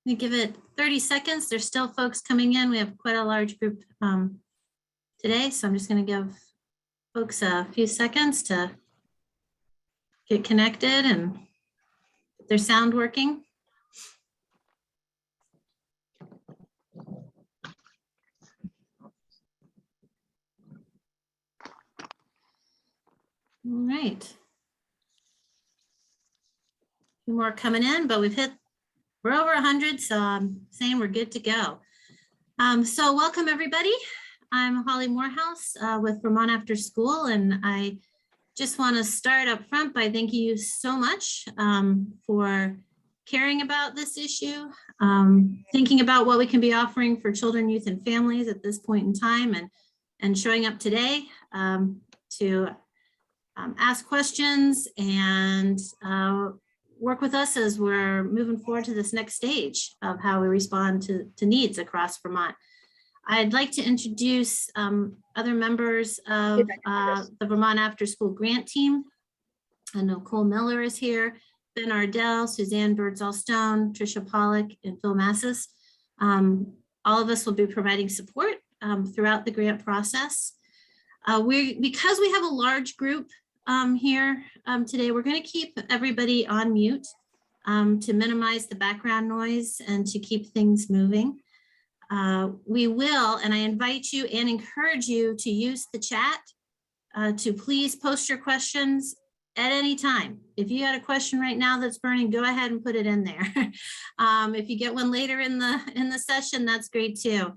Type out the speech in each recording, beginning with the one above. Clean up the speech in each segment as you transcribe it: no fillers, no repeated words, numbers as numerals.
We give it 30 seconds. There's still folks coming in. We have quite a large group today, so I'm just going to give folks a few seconds to get connected and get their sound working. All right. A few more coming in, but we're over 100, so I'm saying we're good to go. So welcome everybody. I'm Holly Morehouse with Vermont After School, and I just want to start up front by thanking you so much for caring about this issue, thinking about what we can be offering for children, youth, and families at this point in time, and showing up today to ask questions and work with us as we're moving forward to this next stage of how we respond to needs across Vermont. I'd like to introduce other members of the Vermont After School Grant Team. I know Cole Miller is here, Ben Ardell, Suzanne Birdsall-Stone, Tricia Pollock, and Phil Massis. All of us will be providing support throughout the grant process. Because we have a large group here today, we're going to keep everybody on mute to minimize the background noise and to keep things moving. We will, and I invite you and encourage you to use the chat to please post your questions at any time. If you had a question right now that's burning, go ahead and put it in there. If you get one later in the session, that's great too.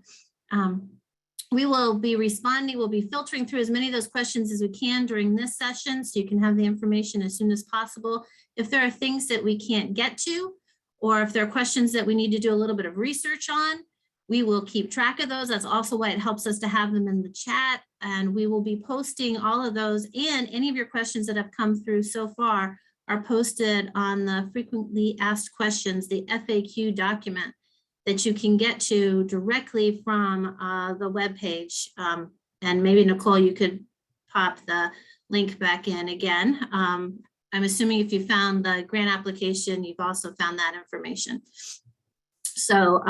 We will be responding, we'll be filtering through as many of those questions as we can during this session, so you can have the information as soon as possible. If there are things that we can't get to, or if there are questions that we need to do a little bit of research on, we will keep track of those. That's also why it helps us to have them in the chat, and we will be posting all of those, and any of your questions that have come through so far are posted on the frequently asked questions, the FAQ document that you can get to directly from the webpage. And maybe Nicole, you could pop the link back in again. I'm assuming if you found the grant application, you've also found that information. So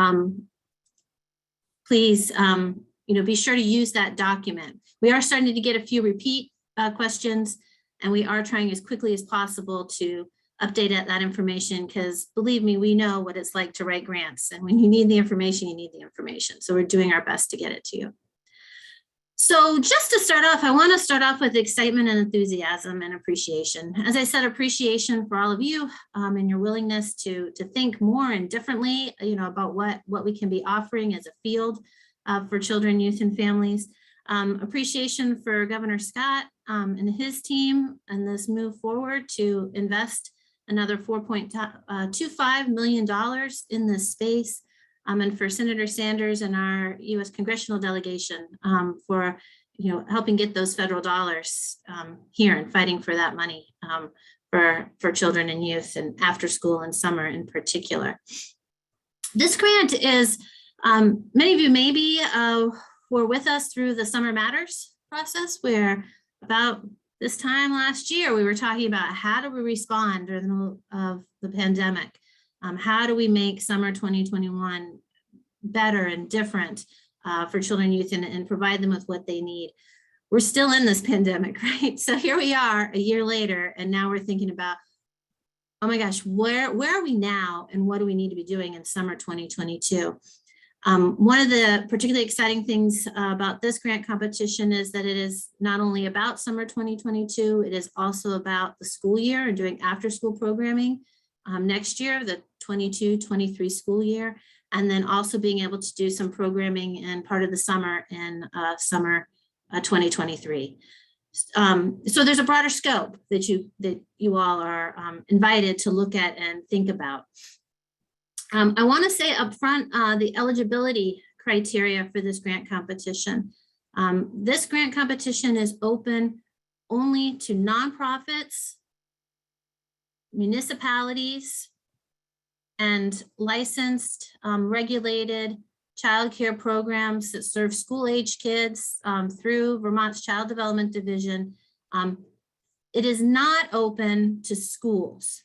please, be sure to use that document. We are starting to get a few repeat questions, and we are trying as quickly as possible to update that information, because believe me, we know what it's like to write grants, and when you need the information, you need the information. So we're doing our best to get it to you. So just to start off, I want to start off with excitement and enthusiasm and appreciation. As I said, appreciation for all of you and your willingness to think more and differently, about what we can be offering as a field for children, youth, and families. Appreciation for Governor Scott and his team and this move forward to invest another $4.25 million in this space, and for Senator Sanders and our U.S. congressional delegation for helping get those federal dollars here and fighting for that money for children and youth, and after school and summer in particular. This grant is, many of you maybe were with us through the Summer Matters process, where about this time last year, we were talking about how do we respond during the middle of the pandemic? How do we make summer 2021 better and different for children, youth, and provide them with what they need? We're still in this pandemic, right? So here we are a year later, and now we're thinking about, oh my gosh, where are we now, and what do we need to be doing in summer 2022? One of the particularly exciting things about this grant competition is that it is not only about summer 2022, it is also about the school year and doing after school programming next year, the 22-23 school year, and then also being able to do some programming in part of the summer in summer 2023. So there's a broader scope that you all are invited to look at and think about. I want to say up front the eligibility criteria for this grant competition. This grant competition is open only to nonprofits, municipalities, and licensed regulated childcare programs that serve school-age kids through Vermont's Child Development Division. It is not open to schools.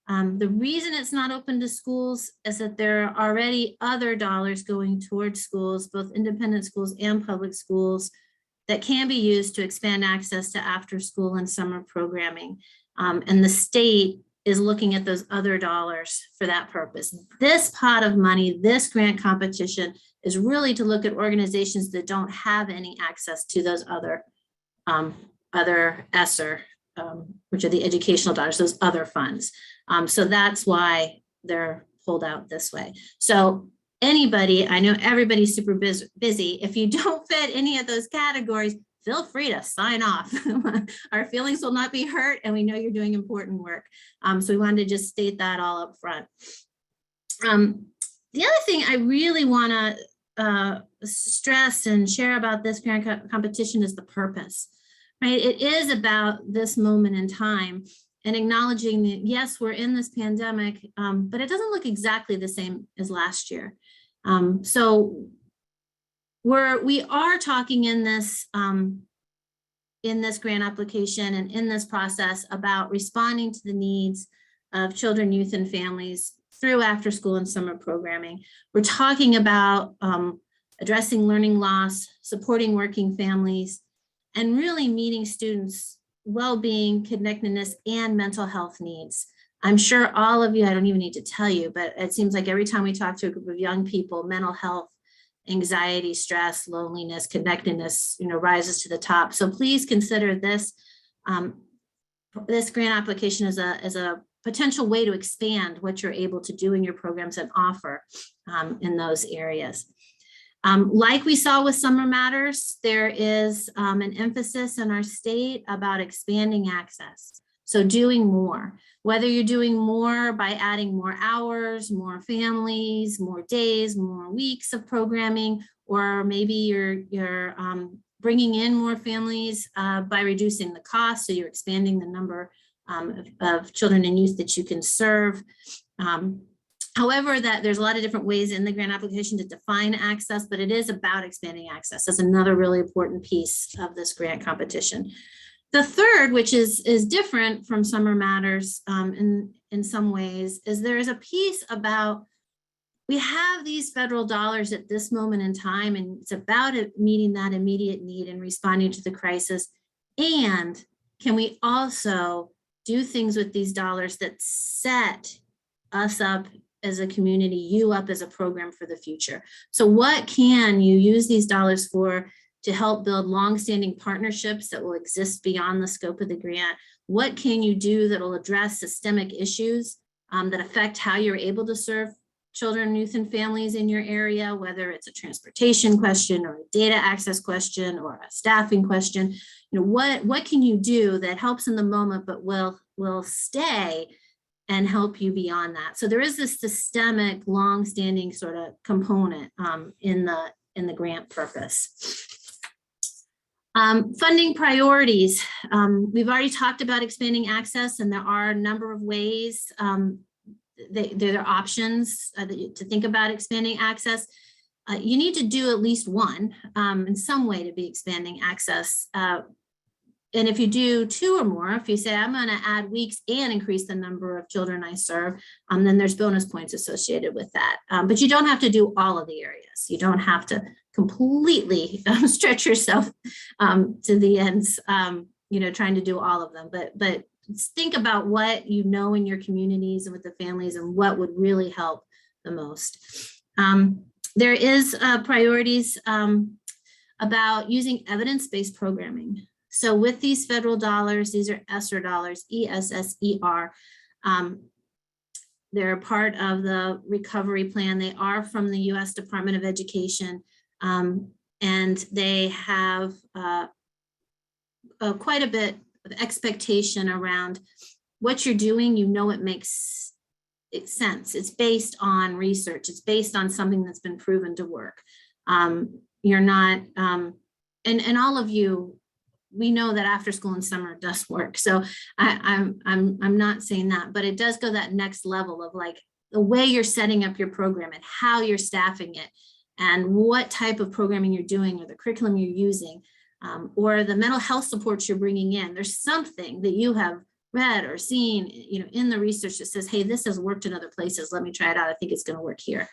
The reason it's not open to schools is that there are already other dollars going towards schools, both independent schools and public schools, that can be used to expand access to after school and summer programming. And the state is looking at those other dollars for that purpose. This pot of money, this grant competition, is really to look at organizations that don't have any access to those other ESSER, which are the educational dollars, those other funds. So that's why they're pulled out this way. So anybody, I know everybody's super busy. If you don't fit any of those categories, feel free to sign off. Our feelings will not be hurt, and we know you're doing important work. So we wanted to just state that all up front. The other thing I really want to stress and share about this grant competition is the purpose, right? It is about this moment in time and acknowledging that, yes, we're in this pandemic, but it doesn't look exactly the same as last year. So we are talking in this grant application and in this process about responding to the needs of children, youth, and families through after school and summer programming. We're talking about addressing learning loss, supporting working families, and really meeting students' well-being, connectedness, and mental health needs. I'm sure all of you, I don't even need to tell you, but it seems like every time we talk to a group of young people, mental health, anxiety, stress, loneliness, connectedness, rises to the top. So please consider this this grant application as a potential way to expand what you're able to do in your programs and offer in those areas. Like we saw with Summer Matters, there is an emphasis in our state about expanding access. So doing more, whether you're doing more by adding more hours, more families, more days, more weeks of programming, or maybe you're bringing in more families by reducing the cost. So you're expanding the number of children and youth that you can serve. However, that there's a lot of different ways in the grant application to define access, but it is about expanding access. That's another really important piece of this grant competition. The third, which is different from Summer Matters in some ways, is there is a piece about we have these federal dollars at this moment in time, and it's about meeting that immediate need and responding to the crisis. And can we also do things with these dollars that set us up as a community, you up as a program for the future? So what can you use these dollars for to help build longstanding partnerships that will exist beyond the scope of the grant? What can you do that will address systemic issues that affect how you're able to serve children, youth, and families in your area, whether it's a transportation question or a data access question or a staffing question? What can you do that helps in the moment but will stay and help you beyond that? So there is this systemic, long-standing sort of component in the grant purpose. Funding priorities. We've already talked about expanding access, and there are a number of ways. There are options to think about expanding access. You need to do at least one in some way to be expanding access. And if you do two or more, if you say, I'm going to add weeks and increase the number of children I serve, then there's bonus points associated with that. But you don't have to do all of the areas. You don't have to completely stretch yourself to the ends, trying to do all of them. But think about what you know in your communities and with the families and what would really help the most. There is priorities about using evidence-based programming. So with these federal dollars, these are ESSER dollars, ESSER. They're part of the recovery plan. They are from the U.S. Department of Education, and they have quite a bit of expectation around what you're doing. It makes sense. It's based on research. It's based on something that's been proven to work. You're not, and all of you, we know that after school and summer does work. So I'm not saying that, but it does go that next level of like the way you're setting up your program and how you're staffing it and what type of programming you're doing or the curriculum you're using or the mental health supports you're bringing in. There's something that you have read or seen, in the research that says, hey, this has worked in other places. Let me try it out. I think it's going to work here.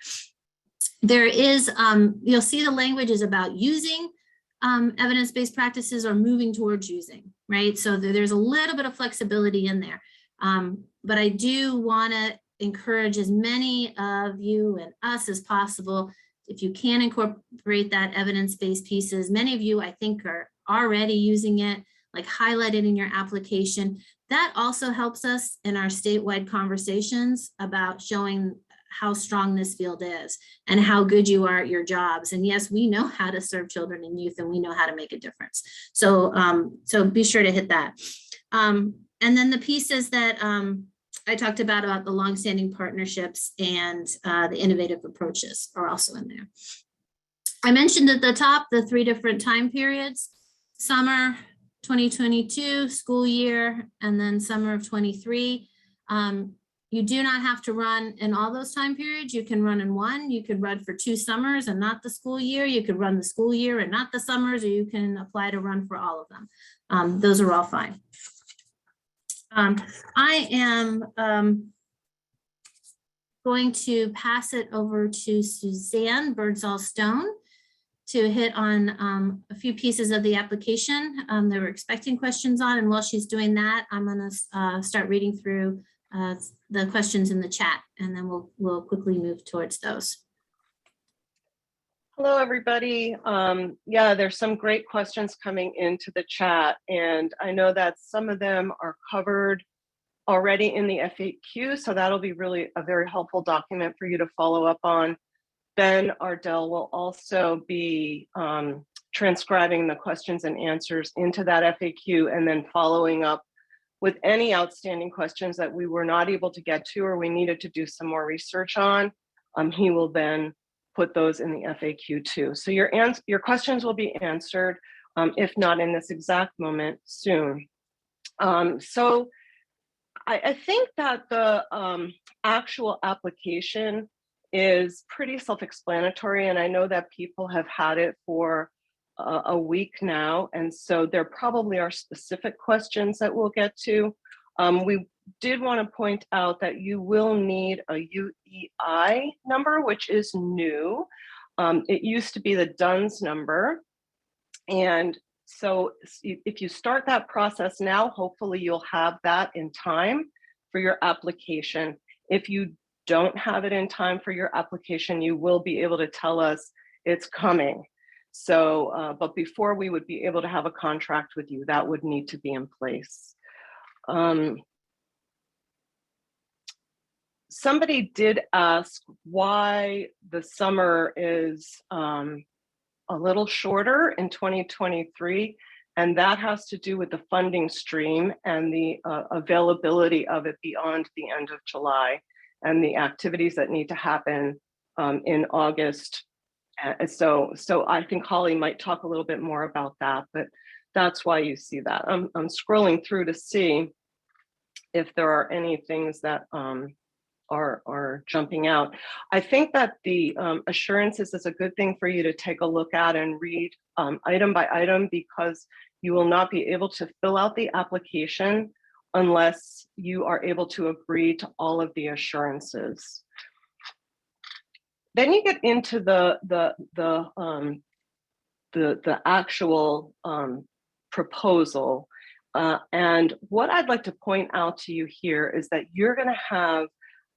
There is, you'll see the language is about using evidence-based practices or moving towards using, right? So there's a little bit of flexibility in there. But I do want to encourage as many of you and us as possible, if you can incorporate that evidence-based pieces. Many of you, I think, are already using it, like highlighted in your application. That also helps us in our statewide conversations about showing how strong this field is and how good you are at your jobs. And yes, we know how to serve children and youth, and we know how to make a difference. So, so be sure to hit that. And then the pieces that I talked about the longstanding partnerships and the innovative approaches are also in there. I mentioned at the top the 3 different time periods: summer 2022, school year, and then summer of 23. You do not have to run in all those time periods. You can run in one. You could run for 2 summers and not the school year. You could run the school year and not the summers, or you can apply to run for all of them. Those are all fine. I am going to pass it over to Suzanne Birdsall-Stone to hit on a few pieces of the application that we're expecting questions on. And while she's doing that, I'm going to start reading through the questions in the chat, and then we'll quickly move towards those. Hello, everybody. Yeah, there's some great questions coming into the chat, and I know that some of them are covered already in the FAQ, so that'll be really a very helpful document for you to follow up on. Ben Ardell will also be transcribing the questions and answers into that FAQ and then following up with any outstanding questions that we were not able to get to or we needed to do some more research on. He will then put those in the FAQ too. So your questions will be answered, if not in this exact moment, soon. So I think that the actual application is pretty self-explanatory, and I know that people have had it for a week now, and so there probably are specific questions that we'll get to. We did want to point out that you will need a UEI number, which is new. It used to be the DUNS number, and so if you start that process now, hopefully you'll have that in time for your application. If you don't have it in time for your application, you will be able to tell us it's coming. So, but before we would be able to have a contract with you, that would need to be in place. Somebody did ask why the summer is a little shorter in 2023, and that has to do with the funding stream and the availability of it beyond the end of July and the activities that need to happen in August. So I think Holly might talk a little bit more about that, but that's why you see that. I'm scrolling through to see if there are any things that are jumping out. I think that the assurances is a good thing for you to take a look at and read item by item, because you will not be able to fill out the application unless you are able to agree to all of the assurances. Then you get into the actual proposal. And what I'd like to point out to you here is that you're going to have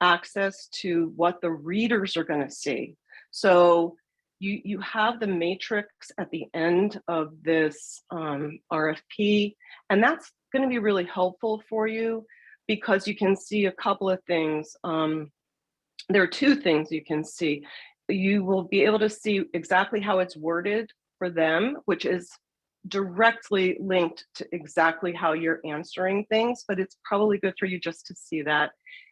access to what the readers are going to see. So you have the matrix at the end of this RFP, and that's going to be really helpful for you because you can see a couple of things. There are 2 things you can see. You will be able to see exactly how it's worded for them, which is directly linked to exactly how you're answering things, but it's probably good for you just to see that.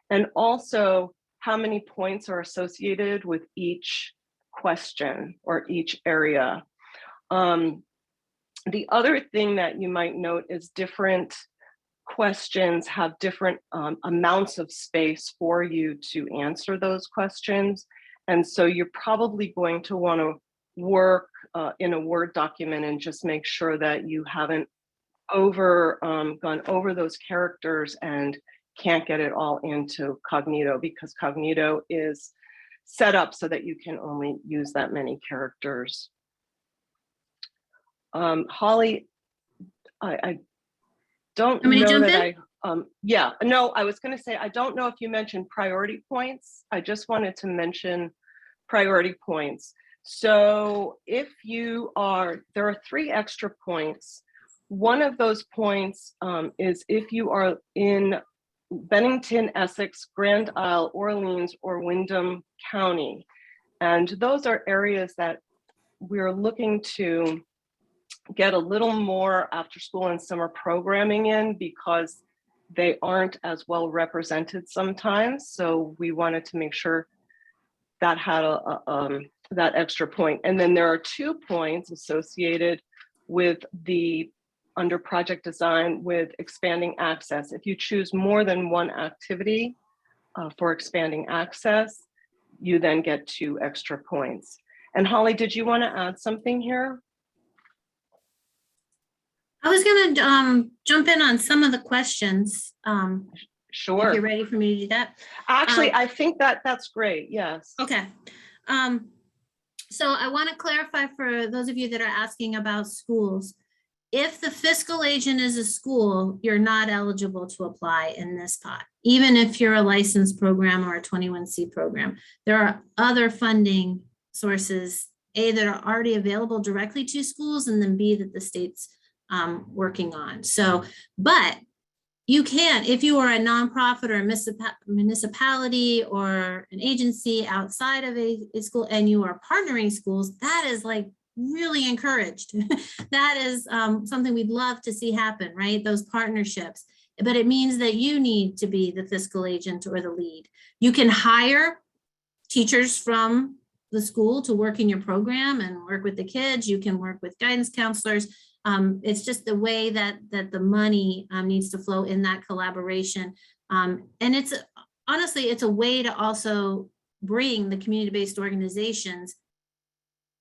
And also how many points are associated with each question or each area. The other thing that you might note is different questions have different amounts of space for you to answer those questions. And so you're probably going to want to work in a Word document and just make sure that you haven't gone over those characters and can't get it all into Cognito, because Cognito is set up so that you can only use that many characters. Holly, I don't Want me to know jump that in? yeah, no, I was gonna say, I don't know if you mentioned priority points. I just wanted to mention priority points. So if you are, there are 3 extra points. One of those points is if you are in Bennington, Essex, Grand Isle, Orleans, or Windham County. And those are areas that we're looking to get a little more after school and summer programming in, because they aren't as well represented sometimes. So we wanted to make sure that had that extra point. And then there are 2 points associated with the under project design with expanding access. If you choose more than 1 activity for expanding access, you then get 2 extra points. And Holly, did you want to add something here? I was going to jump in on some of the questions. Sure. If you're ready for me to do that. Actually, I think that's great. Yes. Okay. So I want to clarify for those of you that are asking about schools. If the fiscal agent is a school, you're not eligible to apply in this pot, even if you're a licensed program or a 21C program. There are other funding sources, A, that are already available directly to schools, and then B, that the state's working on. So, but you can, if you are a nonprofit or a municipality or an agency outside of a school and you are partnering schools, that is like really encouraged. That is something we'd love to see happen, right? Those partnerships. But it means that you need to be the fiscal agent or the lead. You can hire teachers from the school to work in your program and work with the kids. You can work with guidance counselors. It's just the way that the money needs to flow in that collaboration. And it's honestly, it's a way to also bring the community-based organizations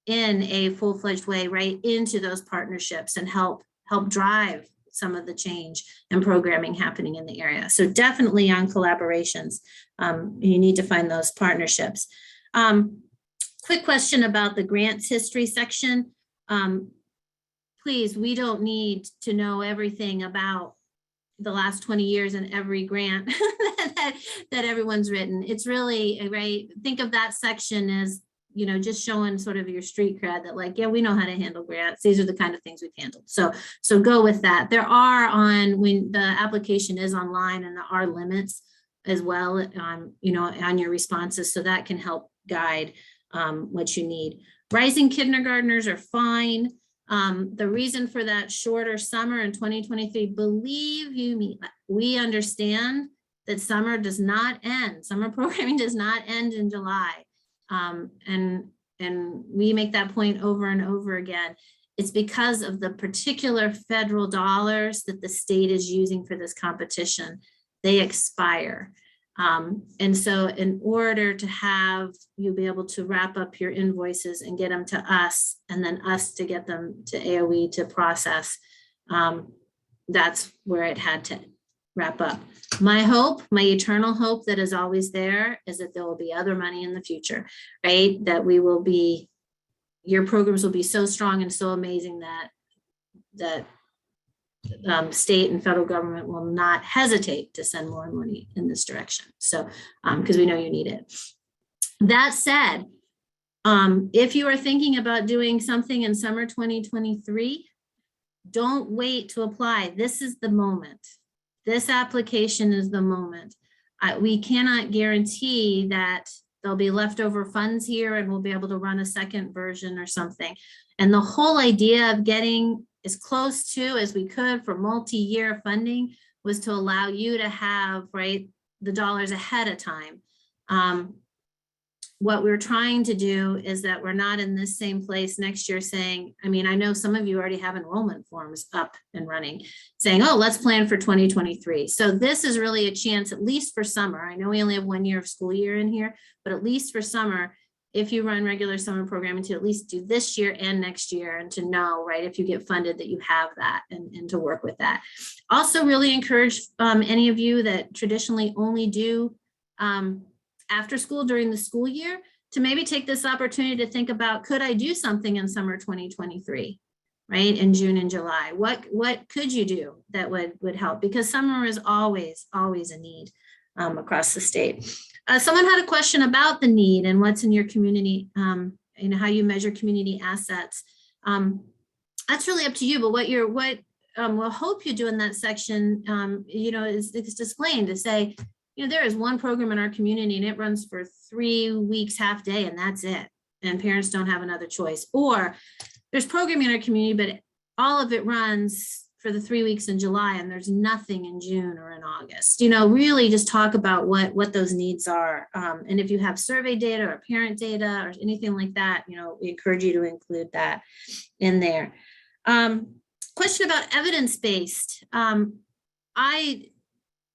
in a full-fledged way right into those partnerships and help drive some of the change and programming happening in the area. So definitely on collaborations, you need to find those partnerships. Quick question about the grants history section. Please, we don't need to know everything about the last 20 years and every grant that everyone's written. It's really, right, think of that section as, you know, just showing sort of your street cred that like, yeah, we know how to handle grants. These are the kind of things we've handled. So go with that. There are when the application is online, and there are limits as well, you know, on your responses. So that can help guide what you need. Rising kindergartners are fine. The reason for that shorter summer in 2023, believe you me, we understand that summer does not end. Summer programming does not end in July. And we make that point over and over again. It's because of the particular federal dollars that the state is using for this competition. They expire. And so in order to have you be able to wrap up your invoices and get them to us, and then us to get them to AOE to process, that's where it had to wrap up. My hope, my eternal hope that is always there, is that there will be other money in the future, right? That we will be, your programs will be so strong and so amazing that state and federal government will not hesitate to send more money in this direction. So, because we know you need it. That said, if you are thinking about doing something in summer 2023, don't wait to apply. This is the moment. This application is the moment. We cannot guarantee that there'll be leftover funds here and we'll be able to run a second version or something. And the whole idea of getting as close to as we could for multi-year funding was to allow you to have, right, the dollars ahead of time. What we're trying to do is that we're not in this same place next year saying, I mean, I know some of you already have enrollment forms up and running, saying, oh, let's plan for 2023. So this is really a chance, at least for summer. I know we only have 1 year of school year in here, but at least for summer, if you run regular summer programming, to at least do this year and next year, and to know, right, if you get funded, that you have that, and to work with that. Also really encourage any of you that traditionally only do after school during the school year to maybe take this opportunity to think about, could I do something in summer 2023, right, in June and July? What could you do that would help? Because summer is always a need across the state. Someone had a question about the need and what's in your community, how you measure community assets. That's really up to you, but we'll hope you do in that section, is displaying to say, there is one program in our community and it runs for 3 weeks, half day, and that's it. And parents don't have another choice. Or there's programming in our community, but all of it runs for the 3 weeks in July and there's nothing in June or in August. Really just talk about what those needs are. And if you have survey data or parent data or anything like that, we encourage you to include that in there. Question about evidence-based. I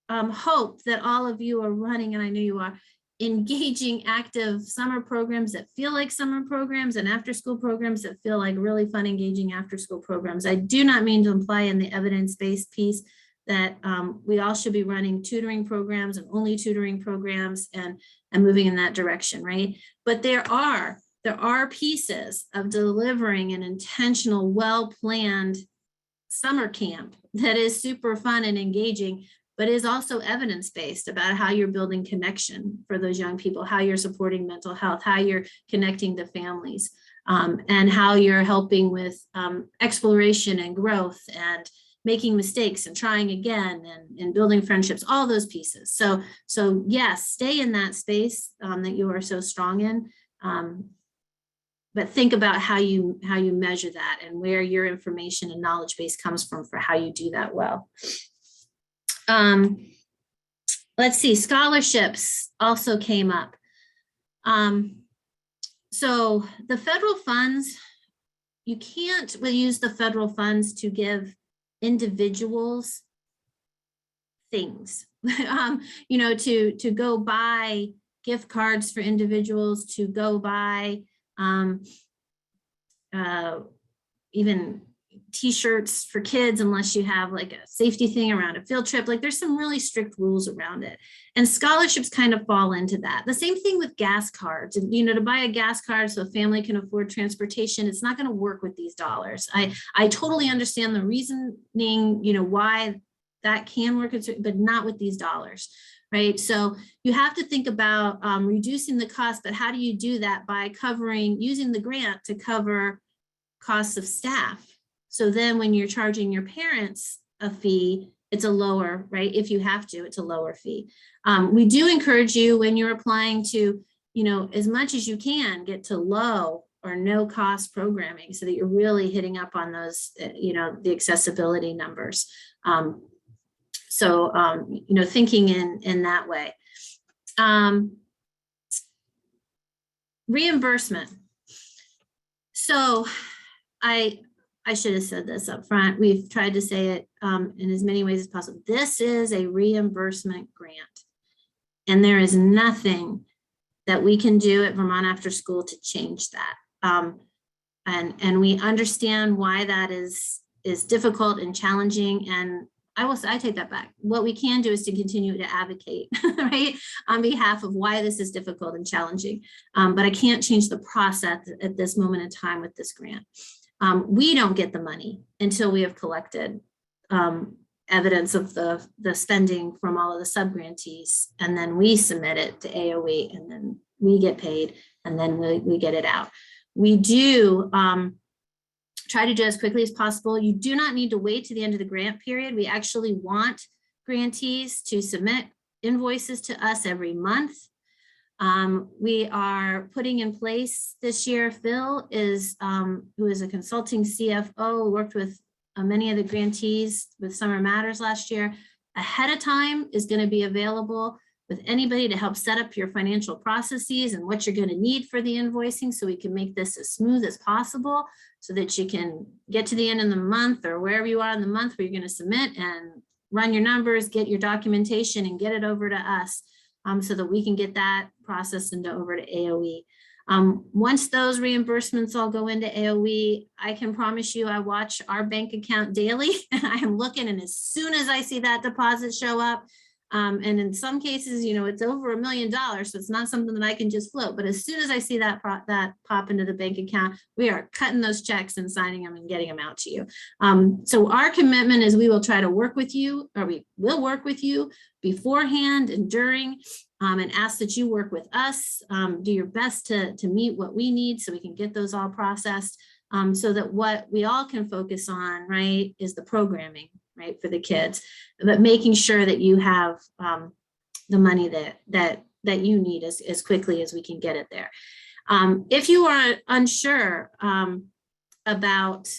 hope that all of you are running, and I know you are, engaging active summer programs that feel like summer programs and after-school programs that feel like really fun, engaging after-school programs. I do not mean to imply in the evidence-based piece that we all should be running tutoring programs and only tutoring programs and moving in that direction, right? But there are pieces of delivering an intentional, well-planned summer camp that is super fun and engaging, but is also evidence-based about how you're building connection for those young people, how you're supporting mental health, how you're connecting to families, and how you're helping with exploration and growth and making mistakes and trying again and building friendships, all those pieces. So yes, stay in that space that you are so strong in, but think about how you measure that and where your information and knowledge base comes from for how you do that well. Let's see, scholarships also came up. So the federal funds, you can't use the federal funds to give individuals things, to go buy gift cards for individuals, to go buy even t-shirts for kids, unless you have like a safety thing around a field trip. Like there's some really strict rules around it, and scholarships kind of fall into that. The same thing with gas cards, and to buy a gas card so a family can afford transportation, it's not going to work with these dollars. I totally understand the reasoning, why that can work, but not with these dollars, right? So you have to think about reducing the cost, but how do you do that? By using the grant to cover costs of staff. So then when you're charging your parents a fee, it's a lower, right? If you have to, it's a lower fee. We do encourage you when you're applying to, as much as you can, get to low or no cost programming so that you're really hitting up on those, the accessibility numbers. Thinking in that way. Reimbursement. So I should have said this up front. We've tried to say it in as many ways as possible. This is a reimbursement grant, and there is nothing that we can do at Vermont After School to change that. And we understand why that is difficult and challenging. And I take that back. What we can do is to continue to advocate, right, on behalf of why this is difficult and challenging. But I can't change the process at this moment in time with this grant. We don't get the money until we have collected evidence of the spending from all of the subgrantees, and then we submit it to AOE, and then we get paid, and then we get it out. We do try to do as quickly as possible. You do not need to wait to the end of the grant period. We actually want grantees to submit invoices to us every month. We are putting in place this year, Phil who is a consulting CFO, worked with many of the grantees with Summer Matters last year, ahead of time is going to be available with anybody to help set up your financial processes and what you're going to need for the invoicing, so we can make this as smooth as possible so that you can get to the end of the month or wherever you are in the month where you're going to submit and run your numbers, get your documentation and get it over to us. So that we can get that processed into over to AOE. Once those reimbursements all go into AOE, I can promise you I watch our bank account daily. I am looking, and as soon as I see that deposit show up, and in some cases, you know, it's over $1 million, so it's not something that I can just float. But as soon as I see that pop into the bank account, we are cutting those checks and signing them and getting them out to you. So our commitment is we will try to work with you, or we will work with you beforehand and during, and ask that you work with us, do your best to meet what we need so we can get those all processed, so that what we all can focus on, right, is the programming, right, for the kids, but making sure that you have the money that you need as quickly as we can get it there. If you are unsure about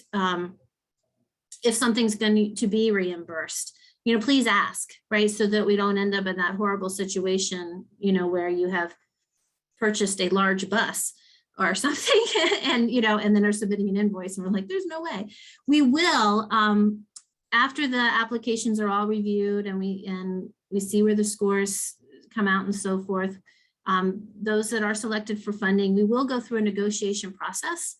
if something's going to be reimbursed, you know, please ask, right, so that we don't end up in that horrible situation, you know, where you have purchased a large bus or something, and, you know, and then are submitting an invoice and we're like, there's no way. We will, after the applications are all reviewed and we see where the scores come out and so forth, those that are selected for funding, we will go through a negotiation process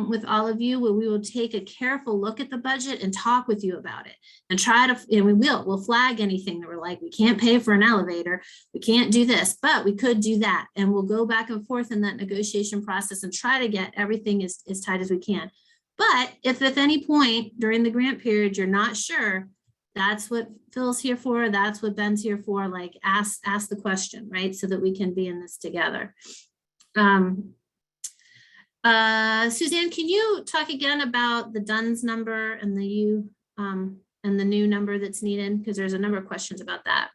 with all of you, where we will take a careful look at the budget and talk with you about it, and try to, and we'll flag anything that we're like, we can't pay for an elevator, we can't do this, but we could do that. And we'll go back and forth in that negotiation process and try to get everything as tight as we can. But if at any point during the grant period, you're not sure, that's what Phil's here for, that's what Ben's here for, like ask the question, right? So that we can be in this together. Suzanne, can you talk again about the DUNS number and the and the new number that's needed? Because there's a number of questions about that.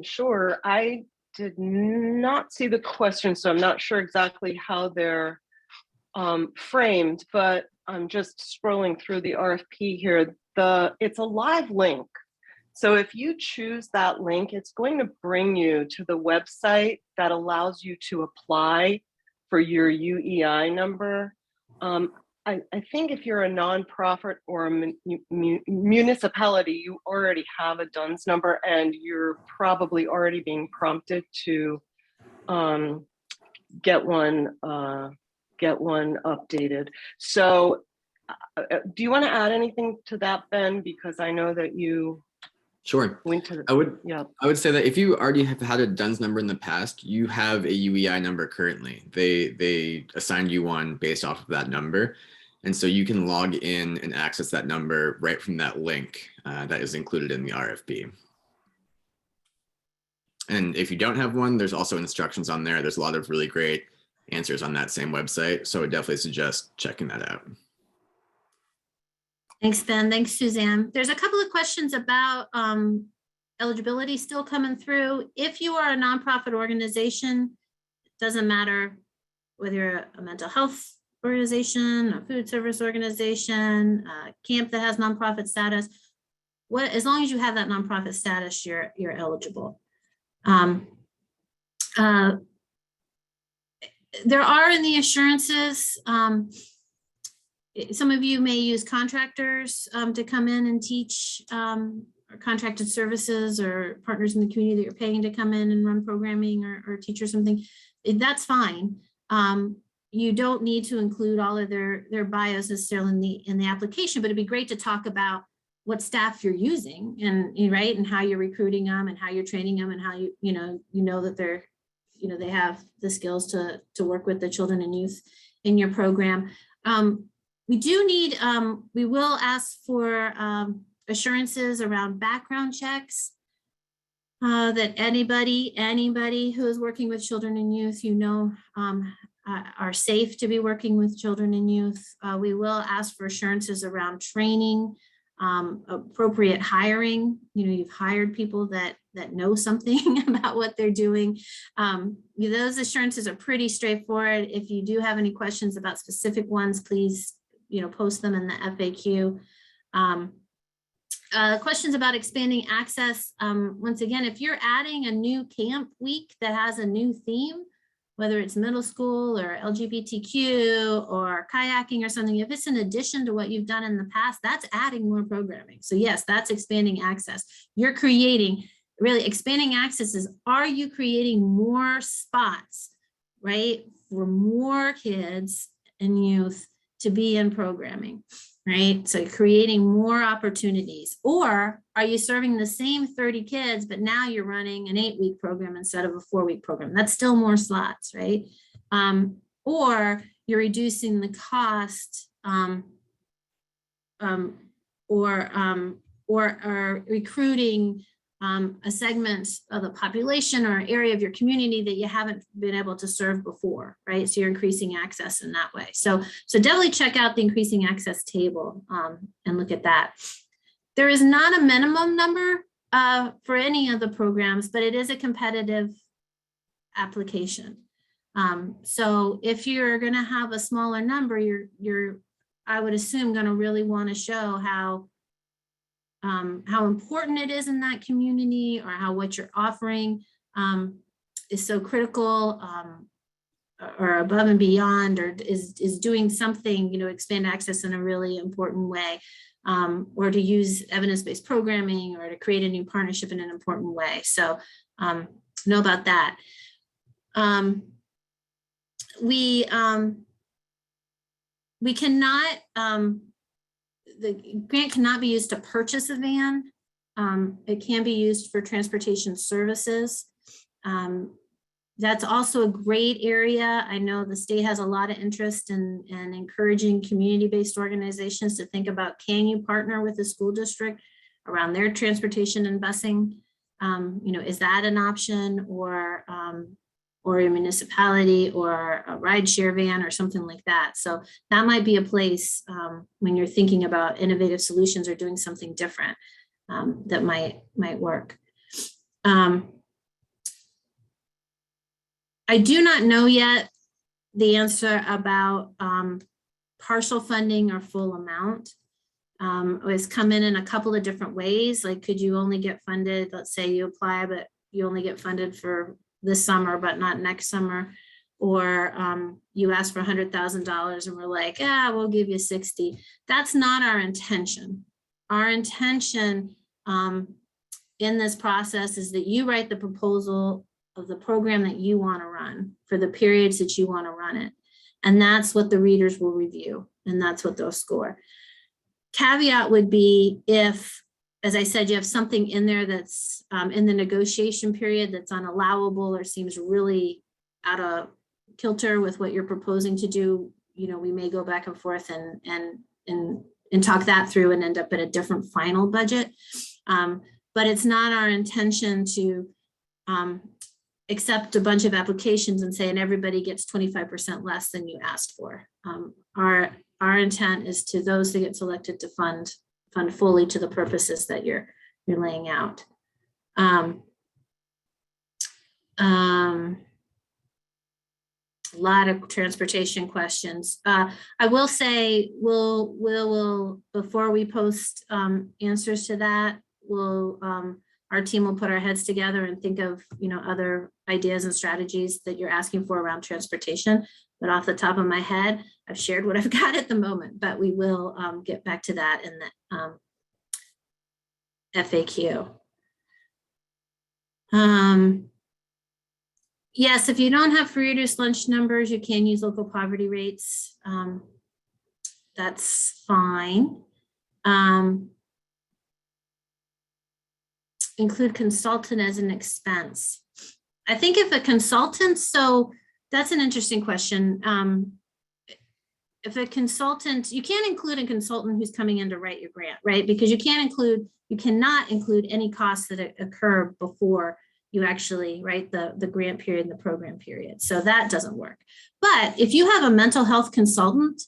Sure. I did not see the question, so I'm not sure exactly how they're framed, but I'm just scrolling through the RFP here. It's a live link. So if you choose that link, it's going to bring you to the website that allows you to apply for your UEI number. I think if you're a nonprofit or a municipality, you already have a DUNS number, and you're probably already being prompted to get one updated. So do you want to add anything to that, Ben? Because I know that you Sure. went to the, I would say that if you already have had a DUNS number in the past, you have a UEI number currently. They assigned you one based off of that number. And so you can log in and access that number right from that link that is included in the RFP. And if you don't have one, there's also instructions on there. There's a lot of really great answers on that same website. So I would definitely suggest checking that out. Thanks, Ben. Thanks, Suzanne. There's a couple of questions about eligibility still coming through. If you are a nonprofit organization, it doesn't matter whether you're a mental health organization, a food service organization, a camp that has nonprofit status, as long as you have that nonprofit status, you're eligible. There are in the assurances, some of you may use contractors to come in and teach, or contracted services, or partners in the community that you're paying to come in and run programming or teach or something. That's fine. You don't need to include all of their bios necessarily in the application, but it'd be great to talk about what staff you're using, and right, and how you're recruiting them, and how you're training them, and how you know that they're, they have the skills to work with the children and youth in your program. We do need, we will ask for assurances around background checks, that anybody who is working with children and youth, are safe to be working with children and youth. We will ask for assurances around training, appropriate hiring. You've hired people that know something about what they're doing. Those assurances are pretty straightforward. If you do have any questions about specific ones, please post them in the FAQ. Questions about expanding access. Once again, if you're adding a new camp week that has a new theme, whether it's middle school or LGBTQ or kayaking or something, if it's in addition to what you've done in the past, that's adding more programming. So yes, that's expanding access. You're creating really expanding access is, are you creating more spots, right, for more kids and youth to be in programming, right? So creating more opportunities. Or are you serving the same 30 kids, but now you're running an 8-week program instead of a 4-week program? That's still more slots, right? Or you're reducing the cost, or recruiting a segment of the population or area of your community that you haven't been able to serve before, right? So you're increasing access in that way. So definitely check out the increasing access table and look at that. There is not a minimum number for any of the programs, but it is a competitive application. So if you're going to have a smaller number, you're I would assume going to really want to show how important it is in that community, or how what you're offering is so critical, or above and beyond, or is doing something, expand access in a really important way, or to use evidence-based programming, or to create a new partnership in an important way. So know about that. We cannot, the grant cannot be used to purchase a van. It can be used for transportation services. That's also a great area. I know the state has a lot of interest in encouraging community-based organizations to think about, can you partner with the school district around their transportation and busing? Is that an option, or a municipality, or a rideshare van, or something like that? So that might be a place when you're thinking about innovative solutions or doing something different that might work. I do not know yet the answer about partial funding or full amount. It's come in a couple of different ways. Like, could you only get funded, let's say you apply, but you only get funded for this summer, but not next summer, or you ask for $100,000 and we're like, we'll give you 60. That's not our intention. Our intention in this process is that you write the proposal of the program that you want to run for the periods that you want to run it. And that's what the readers will review, and that's what they'll score. Caveat would be if, as I said, you have something in there that's in the negotiation period that's unallowable or seems really out of kilter with what you're proposing to do, we may go back and forth and talk that through and end up at a different final budget. But it's not our intention to accept a bunch of applications and say, and everybody gets 25% less than you asked for. Our intent is to those that get selected to fund fully to the purposes that you're laying out. A lot of transportation questions. I will say we'll before we post answers to that, our team will put our heads together and think of other ideas and strategies that you're asking for around transportation. But off the top of my head, I've shared what I've got at the moment, but we will get back to that in the FAQ. Yes, if you don't have free reduced lunch numbers, you can use local poverty rates. That's fine. Include consultant as an expense. I think if a consultant, so that's an interesting question. If a consultant, you can't include a consultant who's coming in to write your grant, right? Because you cannot include any costs that occur before you actually write the grant period and the program period. So that doesn't work. But if you have a mental health consultant,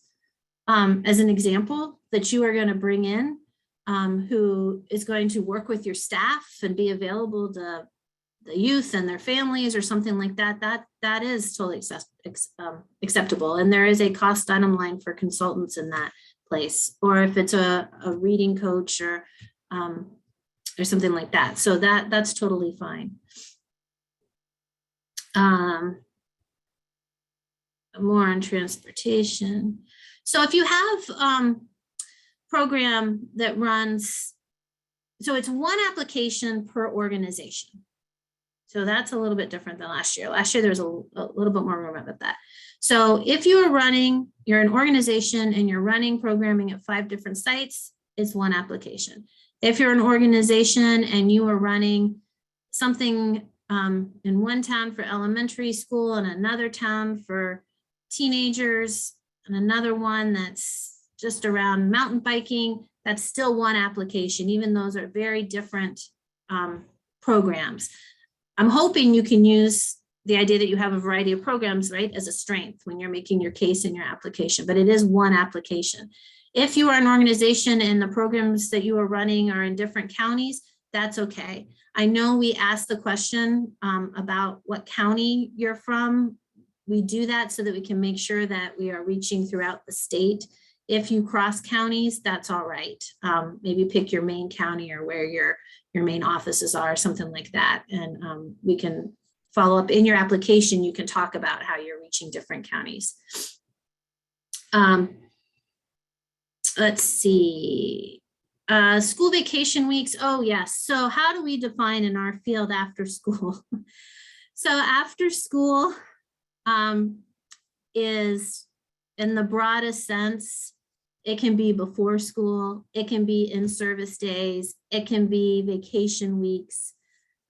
as an example, that you are going to bring in, who is going to work with your staff and be available to the youth and their families or something like that, that is totally acceptable. And there is a cost item line for consultants in that place, or if it's a reading coach or something like that. So that's totally fine. More on transportation. So if you have program that runs so it's one application per organization. So that's a little bit different than last year. Last year, there was a little bit more room about that. So if you're an organization and you're running programming at 5 different sites, it's one application. If you're an organization and you are running something in one town for elementary school and another town for teenagers and another one that's just around mountain biking, that's still one application, even those are very different programs. I'm hoping you can use the idea that you have a variety of programs, right, as a strength when you're making your case in your application, but it is one application. If you are an organization and the programs that you are running are in different counties, that's okay. I know we asked the question about what county you're from. We do that so that we can make sure that we are reaching throughout the state. If you cross counties, that's all right. Maybe pick your main county or where your main offices are, something like that. And we can follow up in your application. You can talk about how you're reaching different counties. Let's see. School vacation weeks. Oh, yes. So how do we define in our field after school? So after school is, in the broadest sense, it can be before school, it can be in service days, it can be vacation weeks,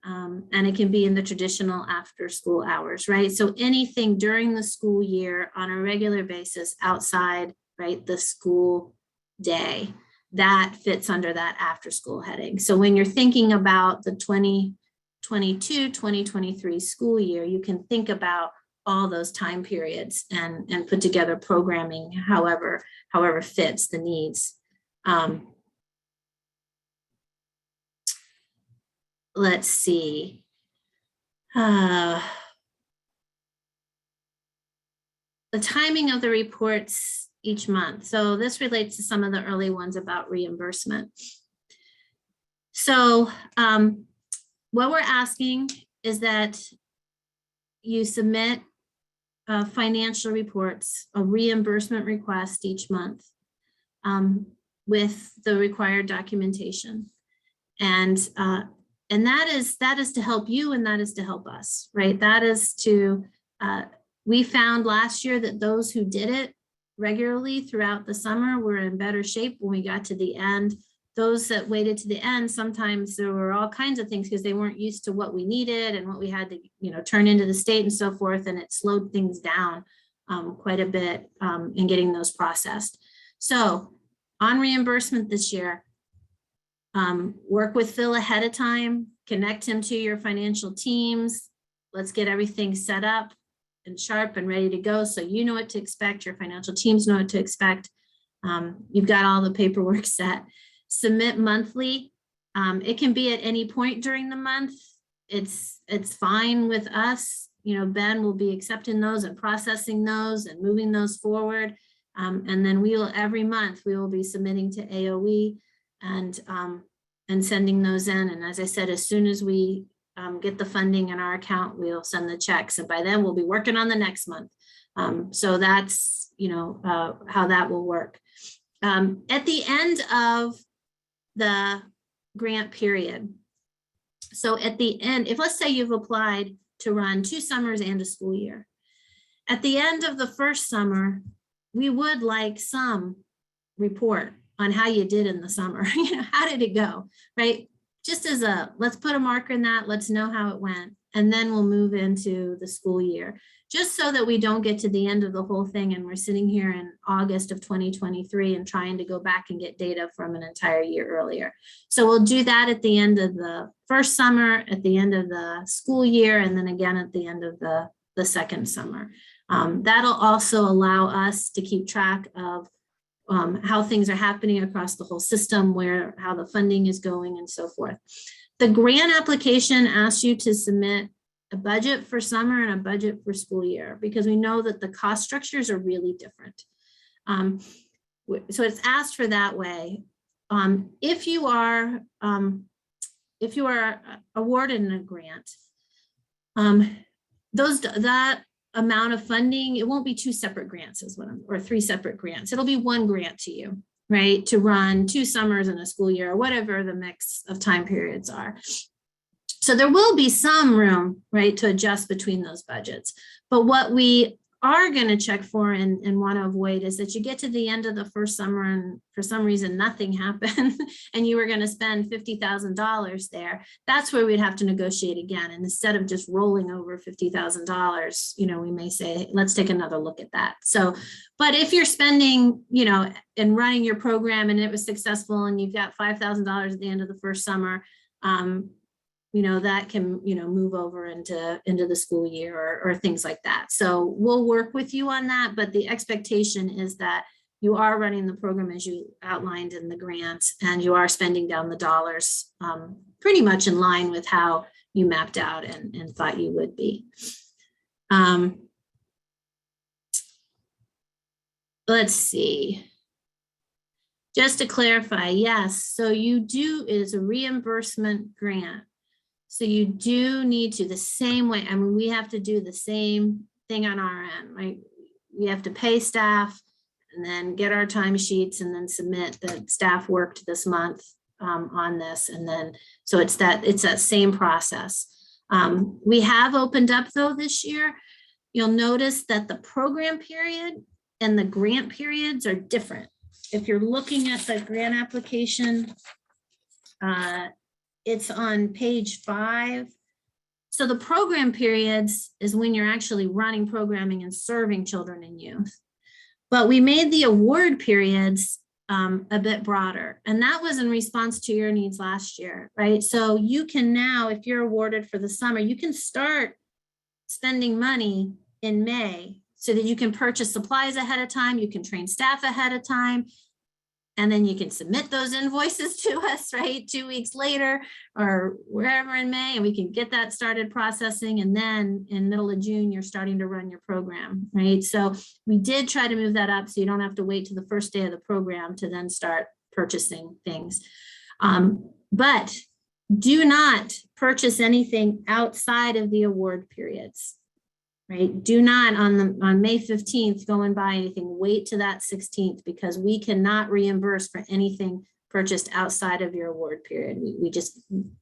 and it can be in the traditional after school hours, right? So anything during the school year on a regular basis outside, right, the school day, that fits under that after school heading. So when you're thinking about the 2022-2023 school year, you can think about all those time periods and put together programming however fits the needs. Let's see. The timing of the reports each month. So this relates to some of the early ones about reimbursement. So what we're asking is that you submit financial reports, a reimbursement request each month with the required documentation. And that is to help you and that is to help us, right? That is to, we found last year that those who did it regularly throughout the summer were in better shape when we got to the end. Those that waited to the end, sometimes there were all kinds of things because they weren't used to what we needed and what we had to, turn into the state and so forth. And it slowed things down quite a bit in getting those processed. So on reimbursement this year, work with Phil ahead of time, connect him to your financial teams. Let's get everything set up and sharp and ready to go. So you know what to expect, your financial teams know what to expect. You've got all the paperwork set. Submit monthly. It can be at any point during the month. It's fine with us. Ben will be accepting those and processing those and moving those forward. And then we will, every month, we will be submitting to AOE and sending those in. And as I said, as soon as we get the funding in our account, we'll send the checks. And by then we'll be working on the next month. So that's, how that will work. At the end of the grant period. So at the end, if let's say you've applied to run 2 summers and a school year, at the end of the first summer, we would like some report on how you did in the summer. How did it go, right? Just as let's put a marker in that, let's know how it went, and then we'll move into the school year, just so that we don't get to the end of the whole thing and we're sitting here in August of 2023 and trying to go back and get data from an entire year earlier. So we'll do that at the end of the first summer, at the end of the school year, and then again at the end of the second summer. That'll also allow us to keep track of how things are happening across the whole system, how the funding is going and so forth. The grant application asks you to submit a budget for summer and a budget for school year, because we know that the cost structures are really different. So it's asked for that way. If you are awarded a grant, that amount of funding, it won't be 2 separate grants or 3 separate grants. It'll be 1 grant to you. right, to run 2 summers in a school year or whatever the mix of time periods are. So there will be some room, right, to adjust between those budgets. But what we are going to check for and want to avoid is that you get to the end of the first summer and for some reason nothing happened and you were going to spend $50,000 there. That's where we'd have to negotiate again. And instead of just rolling over $50,000, you know, we may say, let's take another look at that. So, but if you're spending, you know, and running your program and it was successful and you've got $5,000 at the end of the first summer, you know, that can, you know, move over into the school year or things like that. So we'll work with you on that, but the expectation is that you are running the program as you outlined in the grant and you are spending down the dollars pretty much in line with how you mapped out and thought you would be. Let's see. Just to clarify, yes, so you do, it is a reimbursement grant. So you do need to, the same way, I mean, we have to do the same thing on our end, right? We have to pay staff and then get our timesheets and then submit that staff worked this month on this. And then, so it's that same process. We have opened up though this year. You'll notice that the program period and the grant periods are different. If you're looking at the grant application, it's on page 5. So the program periods is when you're actually running programming and serving children and youth. But we made the award periods a bit broader. And that was in response to your needs last year, right? So you can now, if you're awarded for the summer, you can start spending money in May so that you can purchase supplies ahead of time, you can train staff ahead of time, and then you can submit those invoices to us, right, 2 weeks later or wherever in May, and we can get that started processing. And then in middle of June, you're starting to run your program, right? So we did try to move that up so you don't have to wait to the first day of the program to then start purchasing things. But do not purchase anything outside of the award periods. Right? Do not on May 15th go and buy anything. Wait to that 16th because we cannot reimburse for anything purchased outside of your award period.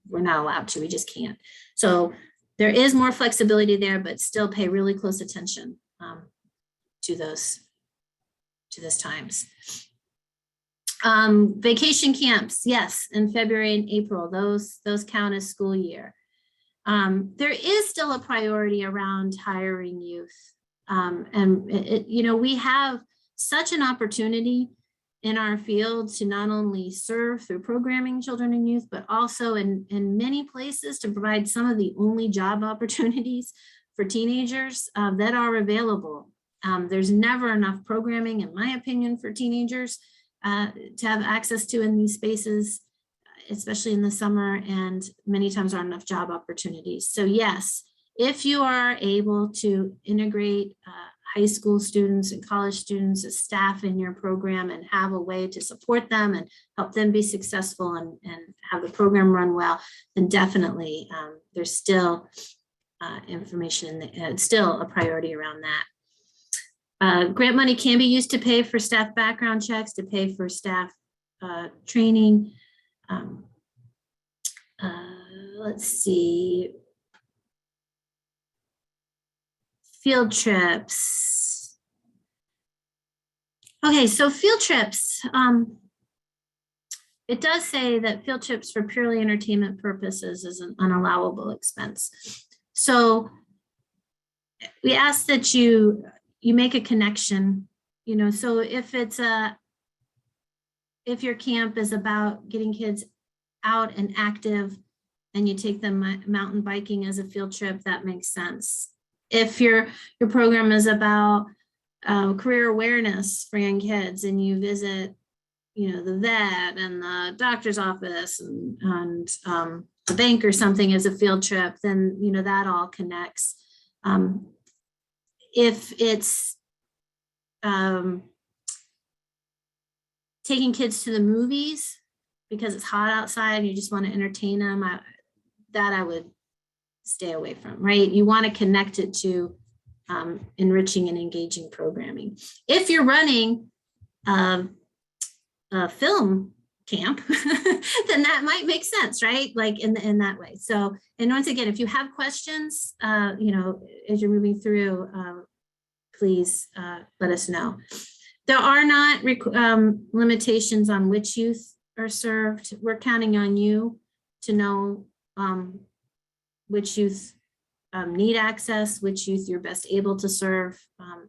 We're not allowed to. We just can't. So there is more flexibility there, but still pay really close attention to those times. Vacation camps, yes, in February and April. Those count as school year. There is still a priority around hiring youth. You know, we have such an opportunity in our field to not only serve through programming children and youth, but also in many places to provide some of the only job opportunities for teenagers that are available. There's never enough programming, in my opinion, for teenagers to have access to in these spaces, especially in the summer, and many times aren't enough job opportunities. So yes, if you are able to integrate high school students and college students as staff in your program and have a way to support them and help them be successful and have the program run well, then definitely there's still information, it's still a priority around that. Grant money can be used to pay for staff background checks, to pay for staff training. Let's see. Field trips. Okay, so field trips. It does say that field trips for purely entertainment purposes is an unallowable expense. So we ask that you make a connection, you know, so if your camp is about getting kids out and active and you take them mountain biking as a field trip, that makes sense. If your program is about career awareness for young kids and you visit, you know, the vet and the doctor's office and the bank or something as a field trip, then, you know, that all connects. If it's taking kids to the movies because it's hot outside and you just want to entertain them, I would stay away from, right? You want to connect it to enriching and engaging programming. If you're running a film camp, then that might make sense, right? Like in that way. So, and once again, if you have questions, you know, as you're moving through, please let us know. There are not limitations on which youth are served. We're counting on you to know which youth need access, which youth you're best able to serve,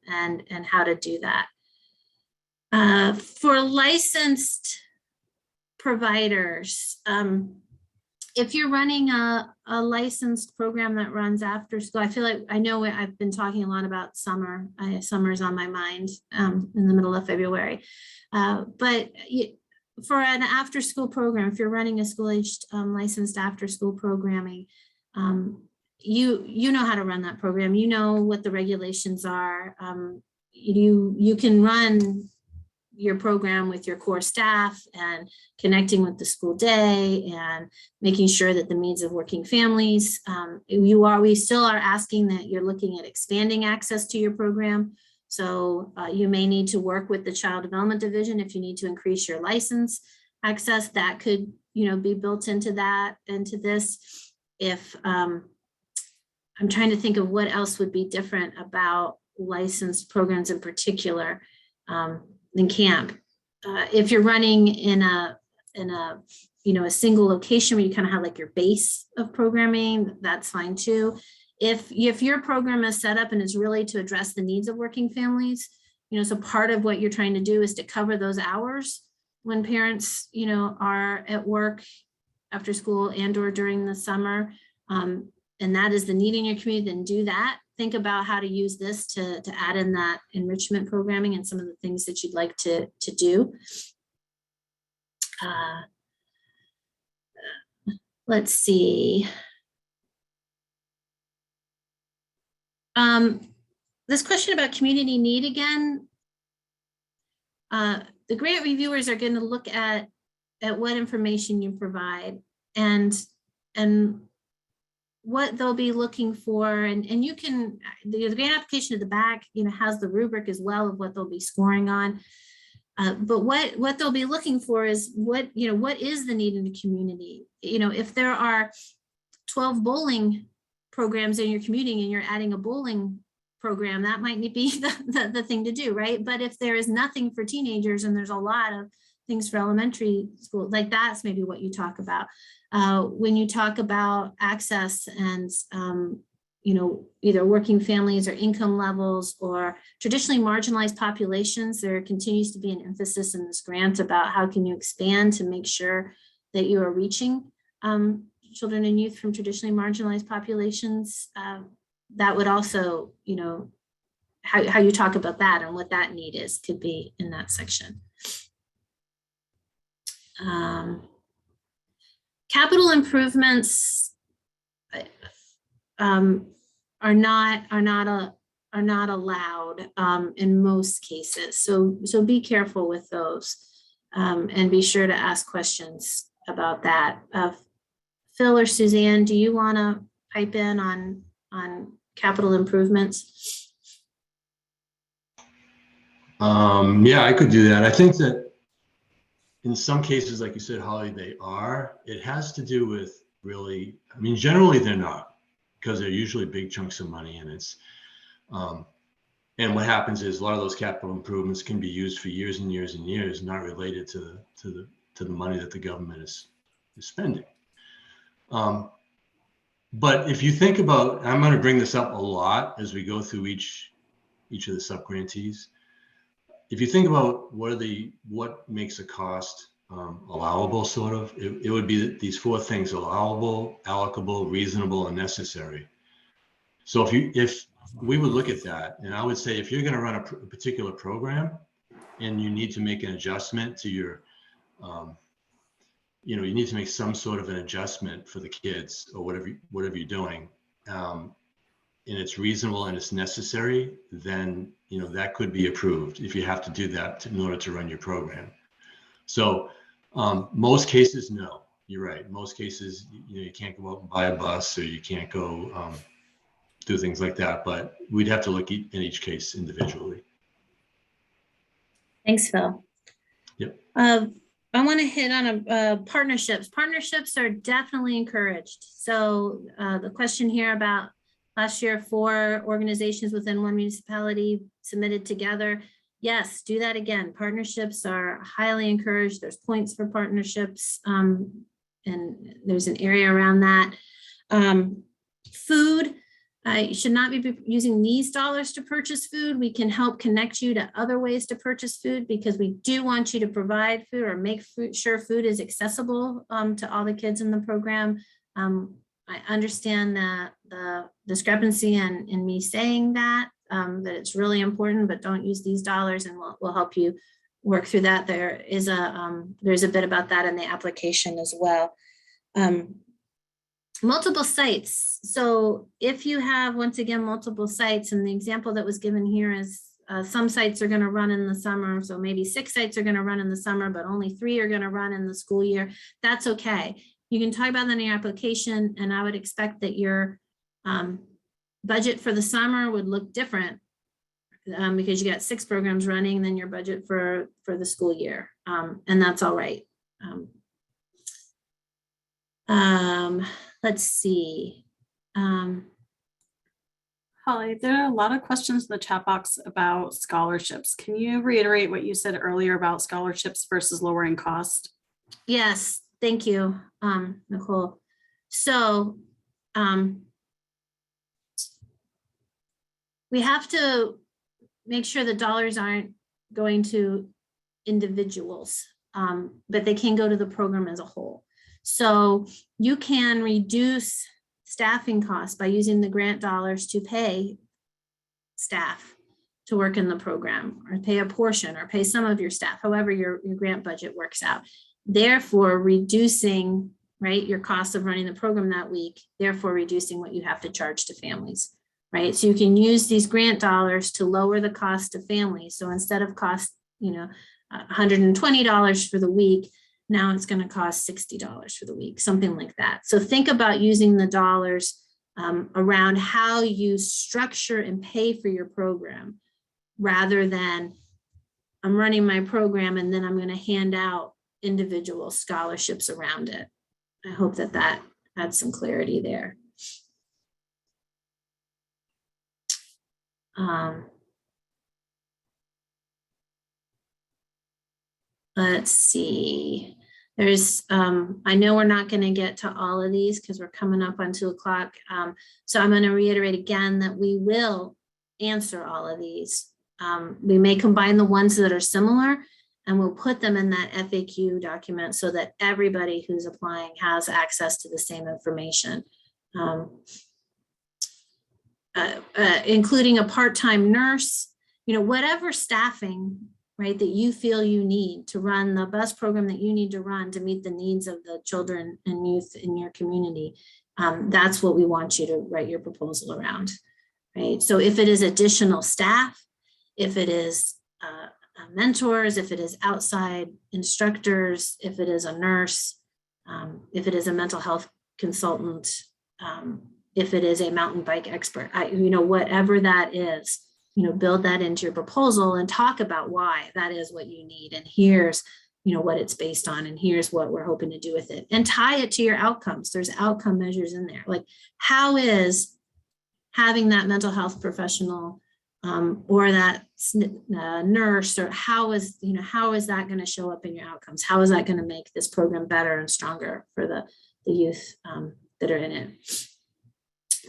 and how to do that. For licensed providers, if you're running a licensed program that runs after school, I feel like I know I've been talking a lot about summer. Summer's on my mind in the middle of February. But for an after school program, if you're running a school-aged licensed after school programming, you know how to run that program. You know what the regulations are. You can run your program with your core staff and connecting with the school day and making sure that the needs of working families, we still are asking that you're looking at expanding access to your program. So you may need to work with the Child Development Division if you need to increase your license access. That could, you know, be built into this. If I'm trying to think of what else would be different about licensed programs in particular. In camp, if you're running in a you know, a single location where you kind of have like your base of programming, that's fine too. If your program is set up and is really to address the needs of working families, you know, so part of what you're trying to do is to cover those hours when parents, you know, are at work after school and or during the summer, and that is the need in your community, then do that. Think about how to use this to add in that enrichment programming and some of the things that you'd like to do. Let's see. This question about community need again. The grant reviewers are going to look at what information you provide and what they'll be looking for, and you can, the grant application at the back, you know, has the rubric as well of what they'll be scoring on. But what they'll be looking for is what is the need in the community. You know, if there are 12 bowling programs in your community and you're adding a bowling program, that might be the thing to do, right? But if there is nothing for teenagers and there's a lot of things for elementary school, like that's maybe what you talk about. When you talk about access and, you know, either working families or income levels or traditionally marginalized populations, there continues to be an emphasis in this grant about how can you expand to make sure that you are reaching children and youth from traditionally marginalized populations. That would also, you know, how you talk about that and what that need is could be in that section. Capital improvements are not allowed in most cases. So be careful with those and be sure to ask questions about that. Phil or Suzanne, do you want to pipe in on capital improvements? Yeah, I could do that. I think that in some cases, like you said, Holly, it has to do with really, I mean, generally they're not, because they're usually big chunks of money, and it's, and what happens is a lot of those capital improvements can be used for years and years and years, not related to the money that the government is spending. But if you think about, I'm going to bring this up a lot as we go through each of the sub-grantees. If you think about what makes a cost allowable, sort of, it would be these four things: allowable, allocable, reasonable, and necessary. So if we would look at that, and I would say, if you're going to run a particular program and you need to make an adjustment to your, you know, you need to make some sort of an adjustment for the kids or whatever you're doing, and it's reasonable and it's necessary, then, you know, that could be approved if you have to do that in order to run your program. So most cases, no, you're right. Most cases, you know, you can't go out and buy a bus, or you can't go do things like that, but we'd have to look in each case individually. Thanks, Phil. Yep. I want to hit on partnerships. Partnerships are definitely encouraged. So the question here about last year, 4 organizations within one municipality submitted together. Yes, do that again. Partnerships are highly encouraged. There's points for partnerships, and there's an area around that. Food. You should not be using these dollars to purchase food. We can help connect you to other ways to purchase food, because we do want you to provide food or make sure food is accessible to all the kids in the program. I understand that the discrepancy in me saying that it's really important, but don't use these dollars, and we'll help you work through that. There's a bit about that in the application as well. Multiple sites. So if you have, once again, multiple sites, and the example that was given here is some sites are going to run in the summer. So maybe 6 sites are going to run in the summer, but only 3 are going to run in the school year. That's okay. You can talk about that in your application, and I would expect that your budget for the summer would look different because you got 6 programs running than your budget for the school year. And that's all right. Let's see. Holly, there are a lot of questions in the chat box about scholarships. Can you reiterate what you said earlier about scholarships versus lowering cost? Yes, thank you, Nicole. So we have to make sure the dollars aren't going to individuals, but they can go to the program as a whole. So you can reduce staffing costs by using the grant dollars to pay staff to work in the program, or pay a portion, or pay some of your staff, however your grant budget works out. Therefore, reducing, right, your cost of running the program that week, therefore reducing what you have to charge to families, right? So you can use these grant dollars to lower the cost to families. So instead of cost, $120 for the week, now it's going to cost $60 for the week, something like that. So think about using the dollars around how you structure and pay for your program, rather than I'm running my program and then I'm going to hand out individual scholarships around it. I hope that adds some clarity there. Let's see. There's, I know we're not going to get to all of these because we're coming up on 2 o'clock. So I'm going to reiterate again that we will answer all of these. We may combine the ones that are similar, and we'll put them in that FAQ document so that everybody who's applying has access to the same information. Including a part-time nurse, whatever staffing, right, that you feel you need to run the bus program that you need to run to meet the needs of the children and youth in your community. That's what we want you to write your proposal around, right? So if it is additional staff, if it is mentors, if it is outside instructors, if it is a nurse, if it is a mental health consultant, if it is a mountain bike expert, whatever that is, build that into your proposal and talk about why that is what you need. And here's, what it's based on, and here's what we're hoping to do with it, and tie it to your outcomes. There's outcome measures in there. Like, how is having that mental health professional or that nurse, or how is that going to show up in your outcomes? How is that going to make this program better and stronger for the youth that are in it?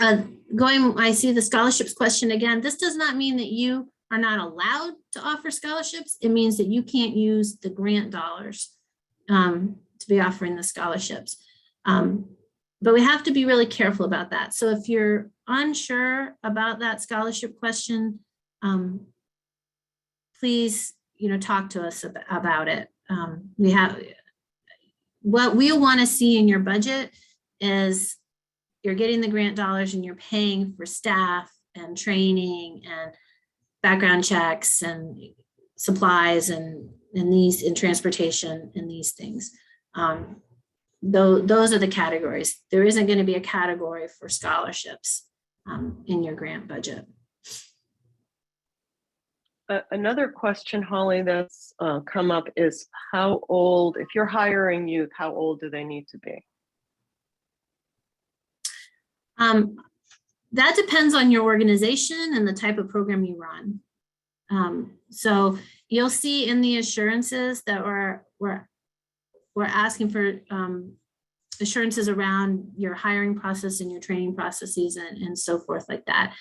I see the scholarships question again. This does not mean that you are not allowed to offer scholarships. It means that you can't use the grant dollars to be offering the scholarships. But we have to be really careful about that. So if you're unsure about that scholarship question, please, talk to us about it. What we want to see in your budget is you're getting the grant dollars and you're paying for staff and training and background checks and supplies and transportation and these things. Those are the categories. There isn't going to be a category for scholarships in your grant budget. Another question, Holly, that's come up is how old, if you're hiring youth, how old do they need to be? That depends on your organization and the type of program you run. So you'll see in the assurances that we're asking for assurances around your hiring process and your training processes and so forth like that.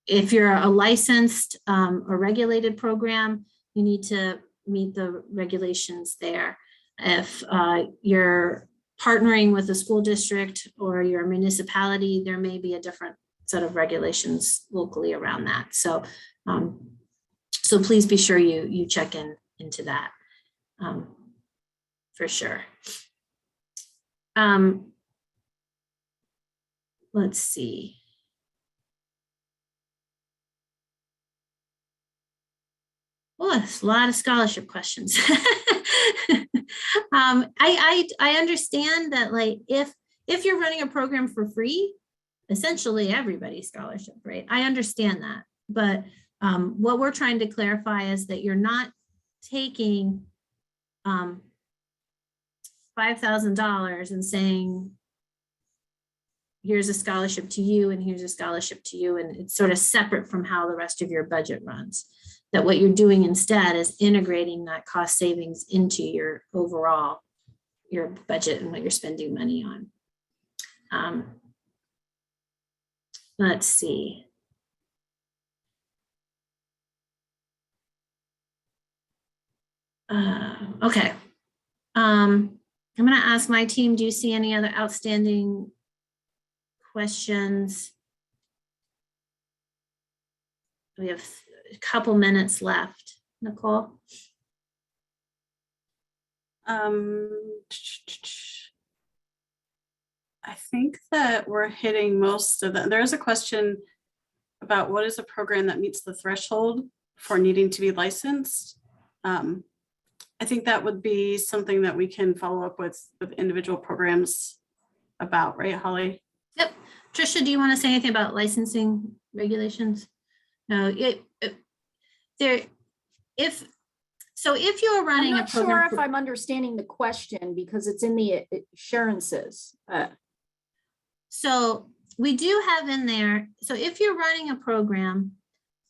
If you're a licensed or regulated program, you need to meet the regulations there. If you're partnering with a school district or your municipality, there may be a different set of regulations locally around that. So, so please be sure you check into that for sure. Let's see. Oh, there's a lot of scholarship questions. I understand that, like, if you're running a program for free, essentially everybody's scholarship, right? I understand that, but what we're trying to clarify is that you're not taking $5,000 and saying, here's a scholarship to you and here's a scholarship to you, and it's sort of separate from how the rest of your budget runs. That what you're doing instead is integrating that cost savings into your overall, your budget and what you're spending money on. Let's see. Okay. I'm going to ask my team, do you see any other outstanding questions? We have a couple minutes left. Nicole? I think that we're hitting most of them. There's a question about what is a program that meets the threshold for needing to be licensed. I think that would be something that we can follow up with individual programs about, right, Holly? Yep. Trisha, do you want to say anything about licensing regulations? No, if you're running I'm a not program, sure if I'm understanding the question because it's in the assurances. So we do have in there, so if you're running a program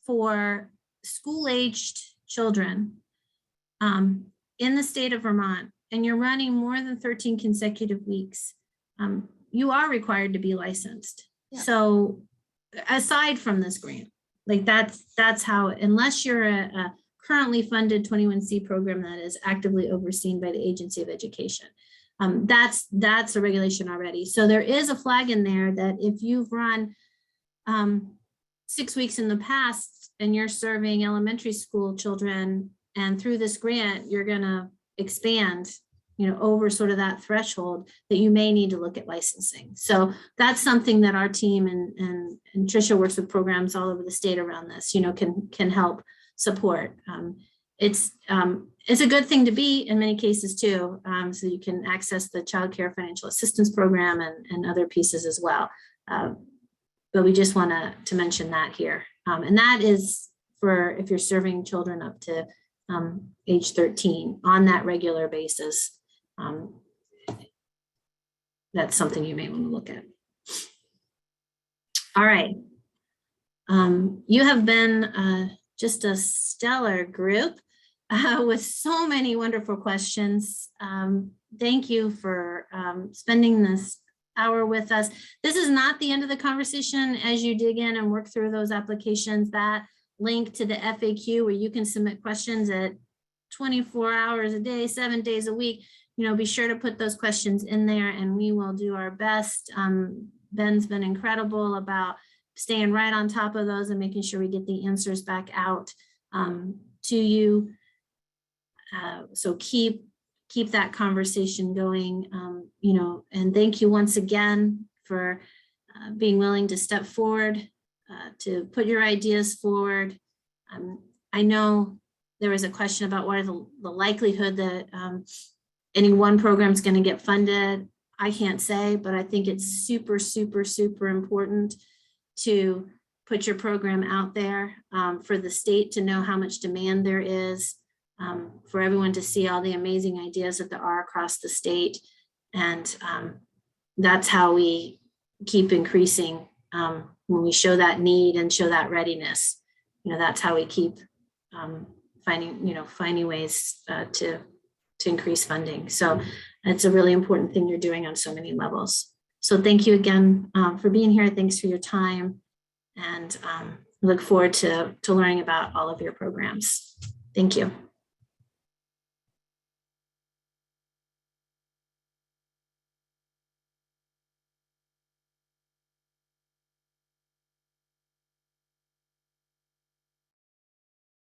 for school-aged children in the state of Vermont, and you're running more than 13 consecutive weeks, you are required to be licensed. Yeah. So aside from this grant, like that's how, unless you're a currently funded 21C program that is actively overseen by the Agency of Education, that's a regulation already. So there is a flag in there that if you've run 6 weeks in the past and you're serving elementary school children, and through this grant, you're gonna expand, over sort of that threshold, that you may need to look at licensing. So that's something that our team and Trisha works with programs all over the state around this, can help support. It's a good thing to be in many cases too, so you can access the Child Care Financial Assistance Program and other pieces as well. But we just want to mention that here. And that is for if you're serving children up to age 13 on that regular basis. That's something you may want to look at. All right. You have been just a stellar group with so many wonderful questions. Thank you for spending this hour with us. This is not the end of the conversation. As you dig in and work through those applications, that link to the FAQ where you can submit questions at 24 hours a day, 7 days a week, be sure to put those questions in there and we will do our best. Ben's been incredible about staying right on top of those and making sure we get the answers back out to you. So keep that conversation going, and thank you once again for being willing to step forward, to put your ideas forward. I know there was a question about what are the likelihood that any one program is going to get funded. I can't say, but I think it's super, super, super important to put your program out there, for the state to know how much demand there is, for everyone to see all the amazing ideas that there are across the state. And that's how we keep increasing, when we show that need and show that readiness. That's how we keep finding ways to increase funding. So it's a really important thing you're doing on so many levels. So thank you again for being here. Thanks for your time, and look forward to learning about all of your programs. Thank you.